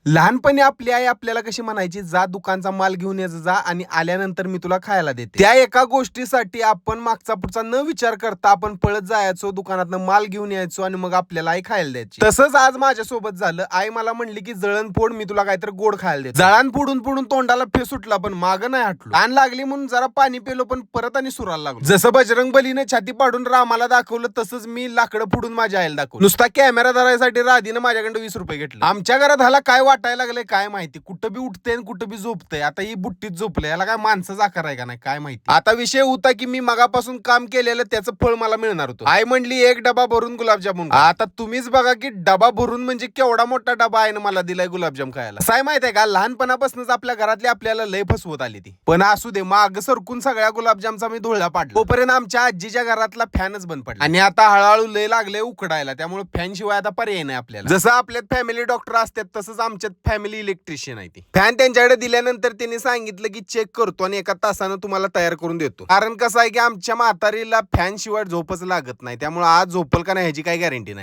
लहानपणी आपली आई आपल्याला कशी म्हणायची, जा दुकानचा माल घेऊन यायचा जा आणि आल्यानंतर मी तुला खायला देते. त्या एका गोष्टीसाठी आपण मागचा पुढचा न विचार करता आपण पळत जायचो, दुकानातनं माल घेऊन यायचो आणि मग आपल्याला आई खायला द्यायची. तसंच आज माझ्यासोबत झालं. आई मला म्हणली की जळण फोड, मी तुला काहीतरी गोड खायला देते. जळण फोडून फोडून तोंडाला फेस सुटला, पण मागं नाही हटलो. ताण लागली म्हणून जरा पाणी पेलो, पण परत आणि सुराला लागलो. जसं बजरंग बलीने छाती पाडून रामाला दाखवलं, तसंच मी लाकडं फोडून माझ्या आईला दाखवलं. नुसता कॅमेरा धरायसाठी राधीनं माझ्याकडे 20 रुपये घेतले. आमच्या घरात ह्याला काय वाटायला लागले काय माहिती, कुठं बी उठते कुठं बी झोपतंय. आता ही बुट्टीत झोपलंय, याला काय माणसाचा आकार आहे का नाही काय माहिती. आता विषय होता की मी मगापासून काम केलेलं त्याचं फळ मला मिळणार होतं. आई म्हणली एक डबा भरून गुलाबजामुन. आता तुम्हीच बघा की डबा भरून म्हणजे केवढा मोठा डबा आहे ना मला दिलाय गुलाबजाम खायला. काय माहित आहे का, लहानपणापासूनच आपल्या घरातली आपल्याला लय फसवत आली ती. पण असू दे, माग सरकून सगळ्या गुलाबजामचा मी धुळा पाडला. तोपर्यंत आमच्या आजीच्या घरातला फॅनच बंद पडला आणि आता हळूहळू लय लागले उकडायला. त्यामुळे फॅन शिवाय आता पर्याय नाही आपल्याला. जसं आपल्यात फॅमिली डॉक्टर असतात तसंच आमच्यात फॅमिली इलेक्ट्रिशियन आहे ती. फॅन त्यांच्याकडे दिल्यानंतर त्यांनी सांगितलं की चेक करतो आणि एका तासानं तुम्हाला तयार करून देतो. कारण कसं आहे की आमच्या म्हातारीला फॅन शिवाय झोपच लागत नाही, त्यामुळे आज झोपल का नाही ह्याची काही गॅरंटी नाही.